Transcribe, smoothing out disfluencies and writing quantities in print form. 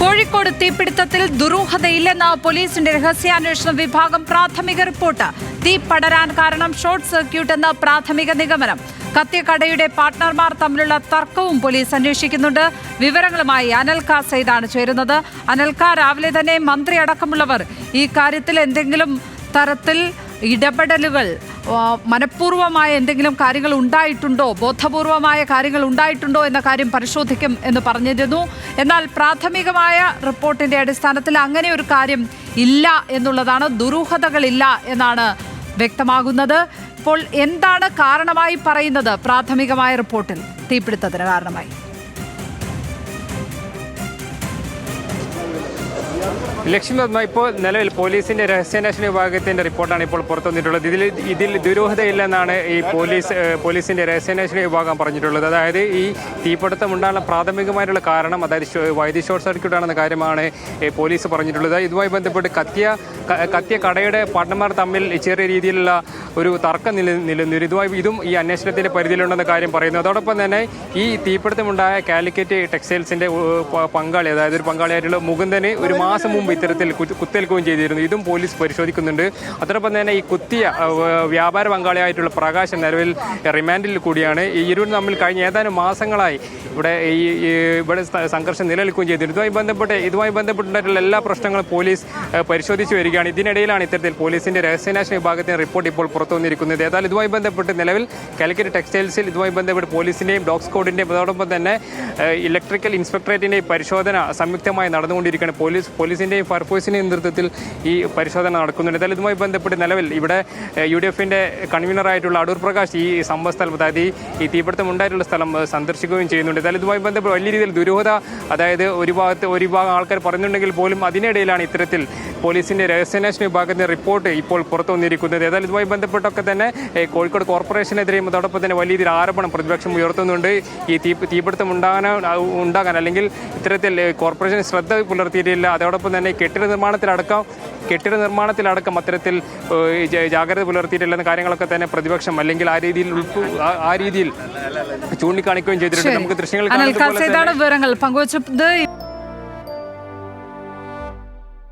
കോഴിക്കോട് തീപിടുത്തത്തിൽ ദുരൂഹതയില്ലെന്ന് പോലീസിന്റെ രഹസ്യാന്വേഷണ വിഭാഗം പ്രാഥമിക റിപ്പോർട്ട്. തീ പടരാൻ കാരണം ഷോർട്ട് സർക്യൂട്ട് എന്ന പ്രാഥമിക നിഗമനം. കത്തിയ കടയുടെ പാർട്ട്ണർമാർ തമ്മിലുള്ള തർക്കവും പോലീസ് അന്വേഷിക്കുന്നുണ്ട്. വിവരങ്ങളുമായി അനൽക സൈദാണ് ചേരുന്നത്. അനൽക, രാവിലെ തന്നെ മന്ത്രി അടക്കമുള്ളവർ ഈ കാര്യത്തിൽ എന്തെങ്കിലും തരത്തിൽ ഇടപെടലുകൾ, മനഃപൂർവമായ എന്തെങ്കിലും കാര്യങ്ങൾ ഉണ്ടായിട്ടുണ്ടോ, ബോധപൂർവമായ കാര്യങ്ങൾ ഉണ്ടായിട്ടുണ്ടോ എന്ന കാര്യം പരിശോധിക്കും എന്ന് പറഞ്ഞിരുന്നു. എന്നാൽ പ്രാഥമികമായ റിപ്പോർട്ടിന്റെ അടിസ്ഥാനത്തിൽ അങ്ങനെ ഒരു കാര്യം ഇല്ല എന്നുള്ളതാണ്, ദുരൂഹതകളില്ല എന്നാണ് വ്യക്തമാകുന്നത്. ഇപ്പോൾ എന്താണ് കാരണമായി പറയുന്നത് പ്രാഥമികമായ റിപ്പോർട്ടിൽ തീപിടുത്തത്തിന് കാരണമായി? ലക്ഷ്മി, ഇപ്പോൾ നിലവിൽ പോലീസിന്റെ രഹസ്യാന്വേഷണ വിഭാഗത്തിന്റെ റിപ്പോർട്ടാണ് ഇപ്പോൾ പുറത്തു വന്നിട്ടുള്ളത്. ഇതിൽ ദുരൂഹതയില്ലെന്നാണ് ഈ പോലീസിന്റെ രഹസ്യാന്വേഷണ വിഭാഗം പറഞ്ഞിട്ടുള്ളത്. അതായത് ഈ തീപിടുത്തം ഉണ്ടാകാനുള്ള പ്രാഥമികമായിട്ടുള്ള കാരണം വൈദ്യുതി ഷോർട്ട് സർക്യൂട്ട് ആണെന്ന കാര്യമാണ് പോലീസ് പറഞ്ഞിട്ടുള്ളത്. ഇതുമായി ബന്ധപ്പെട്ട് കത്തിയ കടയുടെ പാർട്ട്ണർമാർ തമ്മിൽ ചെറിയ രീതിയിലുള്ള ഒരു തർക്കം നിലനിന്നിരുന്നു. ഇതും ഈ അന്വേഷണത്തിന്റെ പരിധിയിലുണ്ടെന്ന കാര്യം പറയുന്നു. അതോടൊപ്പം തന്നെ ഈ തീപിടുത്തമുണ്ടായ കാലിക്കറ്റ് ടെക്സ്റ്റൈൽസിന്റെ പങ്കാളി, അതായത് ഒരു പങ്കാളിയായിട്ടുള്ള മുകുന്ദന് ഒരു മാസം മുമ്പ് ഇത്തരത്തിൽ കുത്തേൽക്കുകയും ചെയ്തിരുന്നു. ഇതും പോലീസ് പരിശോധിക്കുന്നുണ്ട്. അതോടൊപ്പം തന്നെ ഈ കുത്തിയ വ്യാപാര പങ്കാളിയായിട്ടുള്ള പ്രകാശൻ നിലവിൽ റിമാൻഡിൽ കൂടിയാണ്. ഈ ഇരുവരും തമ്മിൽ കഴിഞ്ഞ ഏതാനും മാസങ്ങളായി ഇവിടെ സംഘർഷം നിലനിൽക്കുകയും ചെയ്തിരുന്നു. ഇതുമായി ബന്ധപ്പെട്ടുണ്ടായിട്ടുള്ള എല്ലാ പ്രശ്നങ്ങളും പോലീസ് പരിശോധിച്ചു വരികയാണ്. ഇതിനിടയിലാണ് ഇത്തരത്തിൽ പോലീസിന്റെ രഹസ്യാന്വേഷണ വിഭാഗത്തിന്റെ റിപ്പോർട്ട് ഇപ്പോൾ പുറത്തു വന്നിരിക്കുന്നത്. ഏതായാലും ഇതുമായി ബന്ധപ്പെട്ട് നിലവിൽ കാലിക്കറ്റ് ടെക്സ്റ്റൈൽസിൽ ഇതുമായി ബന്ധപ്പെട്ട് പോലീസിന്റെയും ഡോഗ് സ്ക്വാഡിന്റെയും അതോടൊപ്പം തന്നെ ഇലക്ട്രിക്കൽ ഇൻസ്പെക്ടറേറ്റിന്റെയും പരിശോധന സംയുക്തമായി നടന്നുകൊണ്ടിരിക്കുകയാണ്. പോലീസിന്റെയും ഫയർഫോഴ്സിന്റെയും നേതൃത്വത്തിൽ ഈ പരിശോധന നടക്കുന്നുണ്ട്. ഏതായാലും ഇതുമായി ബന്ധപ്പെട്ട് നിലവിൽ ഇവിടെ UDF-ന്റെ കൺവീനറായിട്ടുള്ള അടൂർ പ്രകാശ് ഈ സംഭവ സ്ഥലം, അതായത് ഈ തീപിടുത്തം ഉണ്ടായിട്ടുള്ള സ്ഥലം സന്ദർശിക്കുകയും ചെയ്യുന്നുണ്ട്. ഏതായാലും ഇതുമായി ബന്ധപ്പെട്ട് വലിയ രീതിയിൽ ദുരൂഹത, അതായത് ഒരു വിഭാഗം ആൾക്കാർ പറയുന്നുണ്ടെങ്കിൽ പോലും അതിനിടയിലാണ് ഇത്തരത്തിൽ പോലീസിന്റെ രഹസ്യാന്വേഷണ വിഭാഗത്തിന്റെ റിപ്പോർട്ട് ഇപ്പോൾ പുറത്തു വന്നിരിക്കുന്നത്. ഏതായാലും ഇതുമായി ബന്ധപ്പെട്ടൊക്കെ തന്നെ കോഴിക്കോട് കോർപ്പറേഷനെതിരെയും അതോടൊപ്പം തന്നെ വലിയ രീതിയിൽ ആരോപണം പ്രതിപക്ഷം ഉയർത്തുന്നുണ്ട്. ഈ തീപിടുത്തം ഉണ്ടാകാൻ അല്ലെങ്കിൽ ഇത്തരത്തിൽ കോർപ്പറേഷൻ ശ്രദ്ധ പുലർത്തിയിട്ടില്ല. അതോടൊപ്പം തന്നെ കെട്ടിട നിർമ്മാണത്തിലടക്കം അത്തരത്തിൽ ജാഗ്രത പുലർത്തിയിട്ടില്ലെന്ന കാര്യങ്ങളൊക്കെ തന്നെ പ്രതിപക്ഷം അല്ലെങ്കിൽ ആ രീതിയിൽ ചൂണ്ടിക്കാണിക്കുകയും ചെയ്തിട്ടുണ്ട്. നമുക്ക് ദൃശ്യങ്ങൾ വിവരങ്ങൾ പങ്കുവച്ചത്.